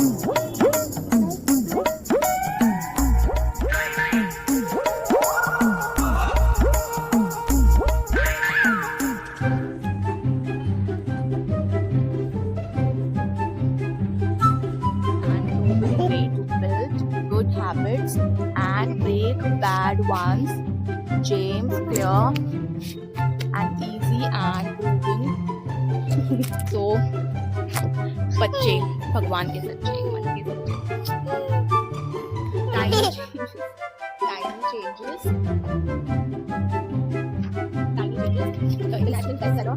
way to build good habits and break bad ones. James Clear and easy and proving. So बच्चे भगवान के सच्चे मन के सच्चे. Tiny changes. Tiny changes. Tiny changes. The international bestseller.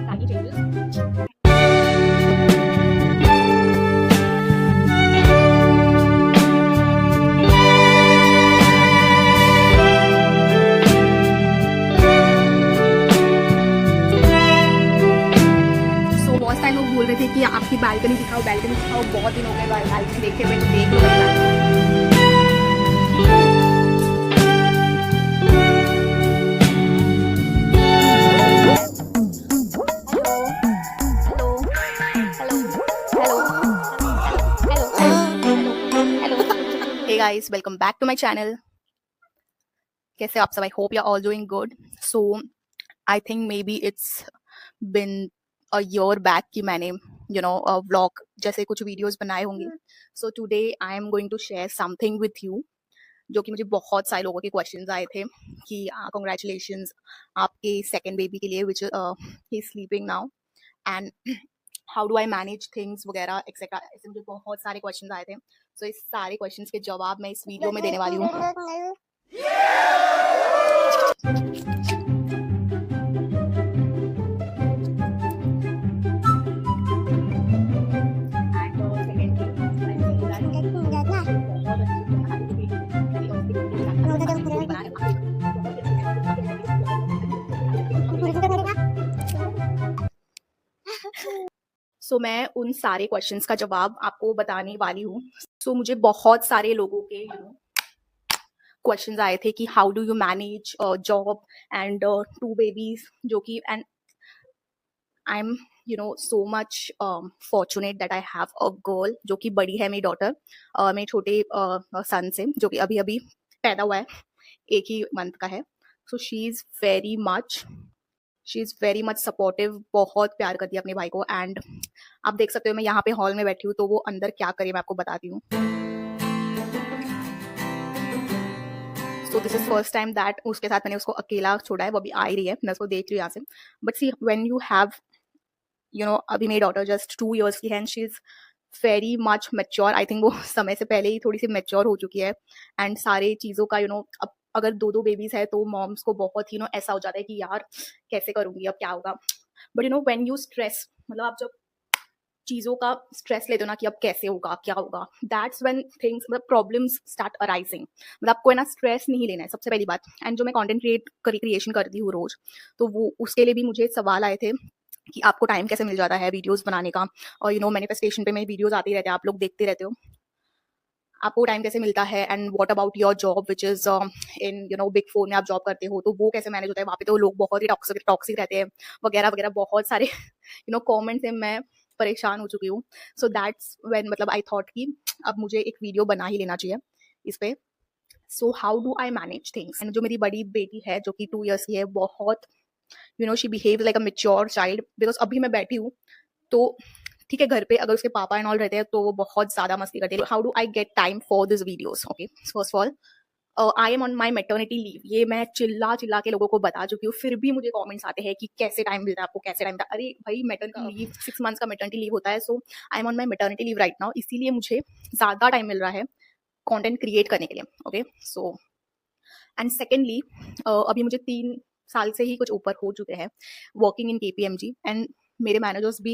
Tiny changes. लोग बोल रहे थे कि आपकी बालकनी दिखाओ, बालकनी दिखाओ. बहुत दिन हो गए बालकनी देखे हुए, तो देख लो. Hey guys, welcome back to my channel. कैसे आप सब? I hope you're all doing good. So I think maybe it's been a year back कि मैंने vlog जैसे कुछ videos बनाए होंगे. So today I am going to share something with you जो कि मुझे बहुत सारे लोगों के questions आए थे कि congratulations आपके second baby के लिए which he is sleeping now and how do I manage things वगैरह etc. ऐसे मुझे बहुत सारे questions आए थे. So इस सारे questions के जवाब मैं इस वीडियो में देने वाली हूँ. So, मैं उन सारे क्वेश्चंस का जवाब आपको बताने वाली हूँ. So, मुझे बहुत सारे लोगों के क्वेश्चंस आए थे कि how do you manage job and 2 babies, जो कि and I am so much fortunate that I have a girl जो कि बड़ी है मेरी डॉटर, मेरे छोटे सन से, जो कि अभी अभी पैदा हुआ है, 1 ही मंथ का है. So she is very much supportive, बहुत प्यार करती है अपने भाई को. एंड आप देख सकते हो मैं यहाँ पे हॉल में बैठी हूँ, तो वो अंदर क्या करे मैं आपको बताती हूँ. So this is first time that उसके साथ मैंने उसको अकेला छोड़ा है, वो अभी आ ही रही है, मैं उसको देख रही हूँ यहाँ से. But see when you have अभी मेरी डॉटर जस्ट 2 years की है and she is very much mature. I think वो समय से पहले ही थोड़ी सी मेच्योर हो चुकी है. एंड सारे चीज़ों का अब अगर 2 बेबीज है तो मॉम्स को बहुत ऐसा हो जाता है कि यार कैसे करूंगी, अब क्या होगा. बट व्हेन यू स्ट्रेस, मतलब आप जब चीज़ों का स्ट्रेस लेते हो ना कि अब कैसे होगा, क्या होगा, दैट्स व्हेन थिंग्स, मतलब प्रॉब्लम्स स्टार्ट अराइजिंग. मतलब आपको स्ट्रेस नहीं लेना है, सबसे पहली बात. एंड जो मैं कंटेंट क्रिएशन करती हूँ रोज, तो वो उसके लिए भी मुझे सवाल आए थे कि आपको टाइम कैसे मिल जाता है वीडियोस बनाने का. और मैनिफेस्टेशन पे मेरे वीडियोस आते रहते हैं, आप लोग देखते रहते हो, आपको टाइम कैसे मिलता है. And what about your job which is in big 4 में आप जॉब करते हो, तो वो कैसे मैनेज होता है. वहाँ पे तो लोग बहुत ही टॉक्सिक रहते हैं वगैरह वगैरह, बहुत सारे कमेंट्स हैं, मैं परेशान हो चुकी हूँ. सो दैट्स व्हेन मतलब आई थॉट कि अब मुझे एक वीडियो बना ही लेना चाहिए इस पे. So how do I manage things. And जो मेरी बड़ी बेटी है जो कि 2 years की है, बहुत she behave like a mature child. Because अभी मैं बैठी हूँ तो ठीक है, घर पे अगर उसके पापा एंड ऑल रहते हैं तो वो बहुत ज्यादा मस्ती करते हैं. How do I get time for this videos. Okay, first of all I am on my maternity leave. ये मैं चिल्ला चिल्ला के लोगों को बता चुकी हूँ, फिर भी मुझे कमेंट्स आते हैं कि कैसे टाइम मिलता है आपको, कैसे टाइम. अरे भाई, मेटर्निटी लीव 6 months का मेटर्निटी लीव होता है. So I am on my maternity leave right now, इसीलिए मुझे ज्यादा टाइम मिल रहा है कंटेंट क्रिएट करने के लिए. ओके, सो एंड सेकेंडली अभी मुझे 3 साल से ही कुछ ऊपर हो चुके हैं वर्किंग इन KPMG. एंड मेरे मैनेजर्स भी,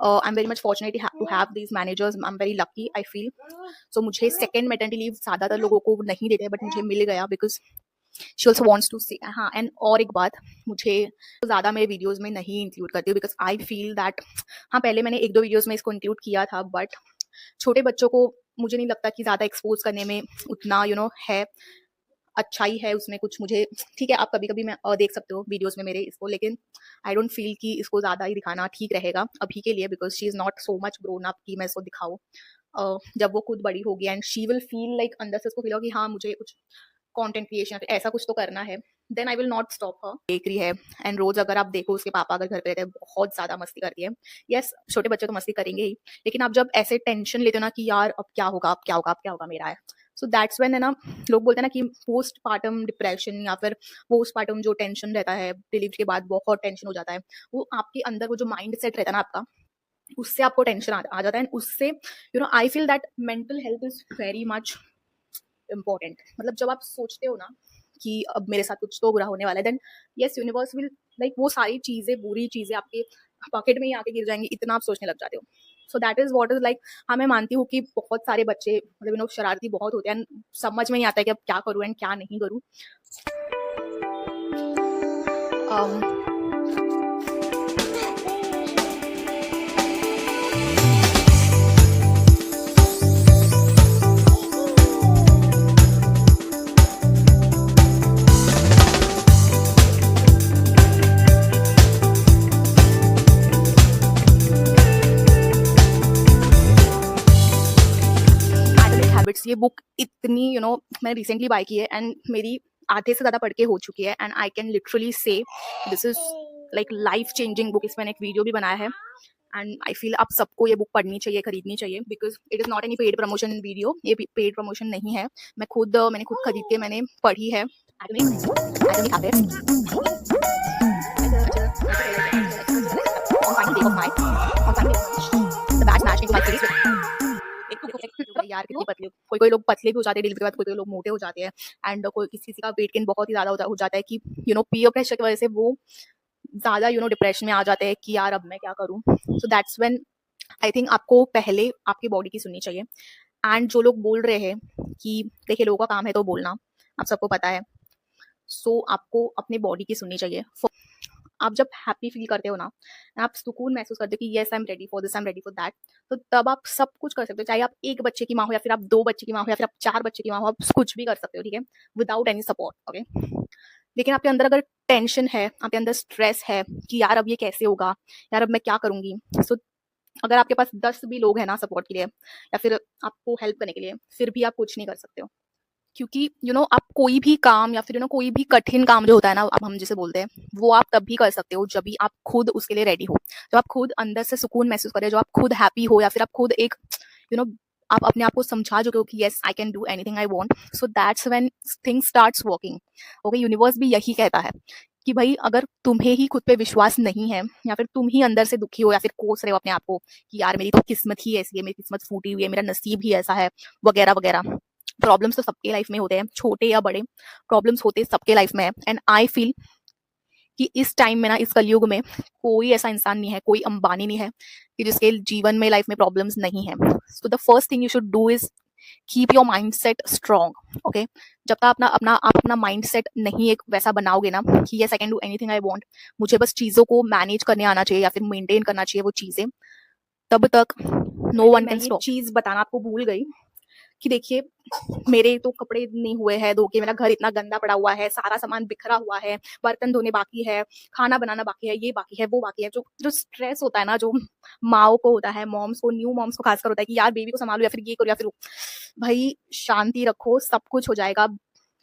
I am very much fortunate to have these managers. I am very lucky I feel. So मुझे सेकेंड मेटर्निटी लीव ज़्यादातर लोगों को नहीं देते हैं, बट मुझे मिल गया because she also wants to see. हाँ, एंड और एक बात, मुझे ज़्यादा मैं वीडियोज़ में नहीं इंक्लूड करती हूँ बिकॉज आई फील दैट, हाँ पहले मैंने 1-2 वीडियोज़ में इसको इंक्लूड किया था, बट छोटे बच्चों को मुझे नहीं लगता कि ज़्यादा एक्सपोज करने में उतना है अच्छाई है उसमें कुछ मुझे, ठीक है, आप कभी-कभी मैं देख सकते हो वीडियोज़ में मेरे इसको, लेकिन आई डोंट फ़ील कि इसको ज़्यादा ही दिखाना ठीक रहेगा अभी के लिए, because she is not so much grown up कि मैं इसको दिखाऊँ। जब वो खुद बड़ी होगी and she will feel like अंदर से उसको फ़ील होगा कि हाँ, मुझे कुछ कंटेंट क्रिएशन ऐसा कुछ तो करना है, then I will not stop her. देख रही है एंड रोज़ अगर आप देखो उसके पापा अगर घर पे रहते हैं, बहुत ज़्यादा मस्ती करती है। येस, छोटे बच्चे तो मस्ती करेंगे ही, लेकिन आप जब ऐसे टेंशन लेते हो ना कि यार अब क्या होगा, अब क्या होगा, अब क्या होगा मेरा है, सो दैट्स व्हेन है ना, लोग बोलते हैं ना कि पोस्टपार्टम डिप्रेशन या फिर पोस्टपार्टम जो टेंशन रहता है, डिलीवरी के बाद बहुत टेंशन हो जाता है, वो आपके अंदर वो जो माइंड सेट रहता है ना आपका, उससे आपको टेंशन आ जाता है एंड उससे I feel that mental health is very much important. मतलब जब आप सोचते हो ना कि अब मेरे साथ कुछ तो बुरा होने वाला है, then yes universe will like वो सारी चीज़ें, बुरी चीज़ें आपके पॉकेट में ही आके गिर जाएँगी, इतना आप सोचने लग जाते हो। So that is what is like, हाँ, मैं मानती हूँ कि बहुत सारे बच्चे मतलब शरारती बहुत होते हैं एंड समझ में नहीं आता है कि अब क्या करूँ एंड क्या नहीं करूँ। अम एटॉमिक हैबिट्स ये बुक इतनी मैंने रिसेंटली बाय की है एंड मेरी आधे से ज़्यादा पढ़ के हो चुकी है एंड आई कैन लिटरली से this is like life changing book. इस मैंने एक वीडियो भी बनाया है एंड आई फील आप सबको ये बुक पढ़नी चाहिए, खरीदनी चाहिए, because it is not any paid promotion in video, ये पेड प्रमोशन नहीं है। मैंने खुद खरीद के मैंने पढ़ी है। Atomic atomic habits on final day of my on final day of my the batch matched into my series with यार कितनी पतली, कोई कोई लोग पतले भी हो जाते हैं डिलीवरी के बाद, कोई कोई लोग मोटे हो जाते हैं एंड कोई किसी किसी का वेट गेन बहुत ही ज़्यादा हो जाता है कि पीयर प्रेशर की वजह से वो ज़्यादा डिप्रेशन में आ जाते हैं कि यार अब मैं क्या करूँ। So that's when I think आपको पहले आपकी बॉडी की सुननी चाहिए। एंड जो लोग बोल रहे हैं कि देखिए लोगों का काम है तो बोलना, आप सबको पता है, सो आपको अपनी बॉडी की सुननी चाहिए। आप जब हैप्पी फील करते हो ना, आप सुकून महसूस करते हो कि yes I am ready for this, I am ready for that, तो तब आप सब कुछ कर सकते हो। चाहे आप एक बच्चे की माँ हो या फिर आप 2 बच्चे की माँ हो या फिर आप 4 बच्चे की माँ हो, आप कुछ भी कर सकते हो, ठीक है? Without any support, okay? लेकिन आपके अंदर अगर टेंशन है, आपके अंदर स्ट्रेस है कि यार अब ये कैसे होगा? यार अब मैं क्या करूँगी? सो अगर आपके पास 10 भी लोग हैं ना सपोर्ट के लिए या फिर आपको हेल्प करने के लिए, फिर भी आप कुछ नहीं कर सकते हो। क्योंकि आप कोई भी काम या फिर कोई भी कठिन काम जो होता है ना, अब हम जिसे बोलते हैं, वो आप तब भी कर सकते हो जब भी आप खुद उसके लिए रेडी हो, जब आप खुद अंदर से सुकून महसूस करें, जब आप खुद हैप्पी हो या फिर आप खुद एक यू नो आप अपने आप को समझा चुके हो कि yes I can do anything I want, so that's when things starts working. Okay, universe भी यही कहता है कि भाई अगर तुम्हें ही खुद पे विश्वास नहीं है या फिर तुम ही अंदर से दुखी हो या फिर कोस रहे हो अपने आप को कि यार मेरी तो किस्मत ही ऐसी है, मेरी किस्मत फूटी हुई है, मेरा नसीब ही ऐसा है, वगैरह वगैरह। प्रॉब्लम्स तो सबके लाइफ में होते हैं, छोटे या बड़े प्रॉब्लम्स होते सबके लाइफ में है एंड आई फील कि इस टाइम में ना, इस कलयुग में कोई ऐसा इंसान नहीं है, कोई अंबानी नहीं है कि जिसके जीवन में लाइफ में प्रॉब्लम्स नहीं है। So the first thing you should do is keep your mind set strong. Okay, जब तक आप अपना माइंड सेट नहीं एक वैसा बनाओगे ना कि yes I can do anything I want, मुझे बस चीजों को मैनेज करने आना चाहिए या फिर मेंटेन करना चाहिए वो चीजें, तब तक नो वन कैन स्टॉप। चीज बताना आपको भूल गई कि देखिए मेरे तो कपड़े नहीं हुए हैं धो के, मेरा घर इतना गंदा पड़ा हुआ है, सारा सामान बिखरा हुआ है, बर्तन धोने बाकी है, खाना बनाना बाकी है, ये बाकी है, वो बाकी है। जो जो स्ट्रेस होता है ना, जो माओ को होता है, मॉम्स को, न्यू मॉम्स को खासकर होता है कि यार बेबी को संभालो या फिर ये करो या फिर वो। भाई शांति रखो, सब कुछ हो जाएगा।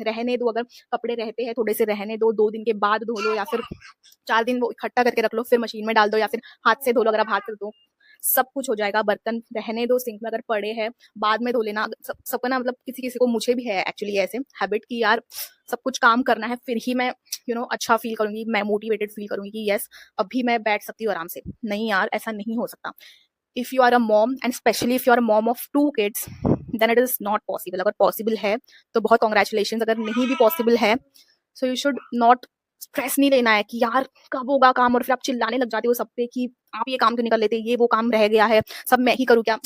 रहने दो, अगर कपड़े रहते हैं थोड़े से रहने दो, 2 दिन के बाद धो लो या फिर 4 दिन वो इकट्ठा करके रख लो, फिर मशीन में डाल दो या फिर हाथ से धो लो, अगर आप हाथ से धो, सब कुछ हो जाएगा। बर्तन रहने दो सिंक में, अगर पड़े हैं बाद में धो लेना। सबका ना, मतलब किसी किसी को, मुझे भी है एक्चुअली ऐसे हैबिट कि यार सब कुछ काम करना है फिर ही मैं अच्छा फील करूंगी, मैं मोटिवेटेड फील करूंगी कि यस अभी मैं बैठ सकती हूँ आराम से। नहीं यार, ऐसा नहीं हो सकता। If you are a mom and specially if you are a mom of 2 kids, then it is not possible. अगर पॉसिबल है तो बहुत कॉन्ग्रेचुलेशन, अगर नहीं भी पॉसिबल है so you should not stress नहीं लेना है कि यार कब होगा काम, और फिर आप चिल्लाने लग जाते हो सब पे कि आप ये काम क्यों नहीं कर लेते, ये वो काम रह गया है, सब मैं ही करूँ क्या।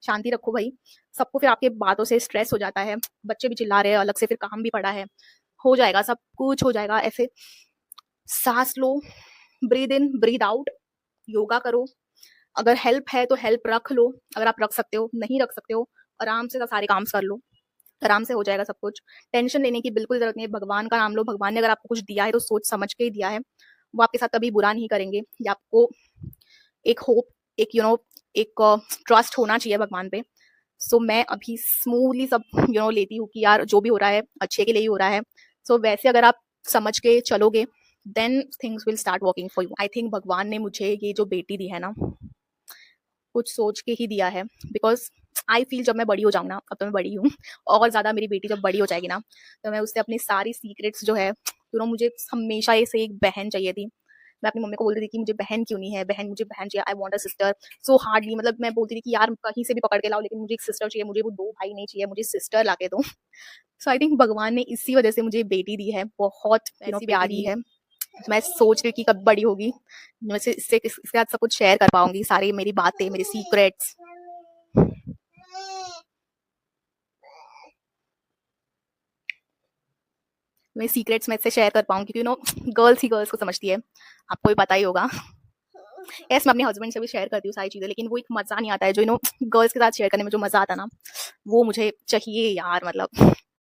शांति रखो भाई, सबको फिर आपके बातों से स्ट्रेस हो जाता है, बच्चे भी चिल्ला रहे हैं अलग से, फिर काम भी पड़ा है, हो जाएगा, सब कुछ हो जाएगा। ऐसे सांस लो, breathe in breathe out, yoga करो, अगर हेल्प है तो हेल्प रख लो, अगर आप रख सकते हो, नहीं रख सकते हो आराम से सारे काम कर लो। आराम से हो जाएगा सब कुछ। टेंशन लेने की बिल्कुल ज़रूरत नहीं है, भगवान का नाम लो, भगवान ने अगर आपको कुछ दिया है तो सोच समझ के ही दिया है। वो आपके साथ कभी बुरा नहीं करेंगे। या आपको एक होप, एक एक ट्रस्ट होना चाहिए भगवान पे। सो मैं अभी स्मूथली सब लेती हूँ कि यार जो भी हो रहा है अच्छे के लिए ही हो रहा है। सो वैसे अगर आप समझ के चलोगे, then things will start working for you. I think भगवान ने मुझे ये जो बेटी दी है ना, कुछ सोच के ही दिया है। बिकॉज आई फील जब मैं बड़ी हो जाऊँ ना, अब तो मैं बड़ी हूँ, और ज़्यादा मेरी बेटी जब बड़ी हो जाएगी ना, तो मैं उससे अपनी सारी सीक्रेट्स जो है मुझे हमेशा ऐसे एक बहन चाहिए थी। मैं अपनी मम्मी को बोलती थी कि मुझे बहन क्यों नहीं है, बहन, मुझे बहन चाहिए, I want a sister so hardly. मतलब मैं बोलती थी कि यार कहीं से भी पकड़ के लाओ, लेकिन मुझे एक सिस्टर चाहिए, मुझे वो 2 भाई नहीं चाहिए, मुझे सिस्टर लाके दो। सो आई थिंक भगवान ने इसी वजह से मुझे बेटी दी है, बहुत ऐसी प्यारी है। मैं सोच रही हूँ कि कब बड़ी होगी, मैं इसके साथ सब कुछ शेयर कर पाऊंगी, सारी मेरी बातें, मेरी सीक्रेट्स। मैं सीक्रेट्स में इससे शेयर कर पाऊँ, क्योंकि गर्ल्स ही गर्ल्स को समझती है, आपको भी पता ही होगा। यस, मैं अपने हस्बैंड से भी शेयर करती हूँ सारी चीज़ें, लेकिन वो एक मज़ा नहीं आता है जो गर्ल्स के साथ शेयर करने में जो मज़ा आता है ना, वो मुझे चाहिए यार। मतलब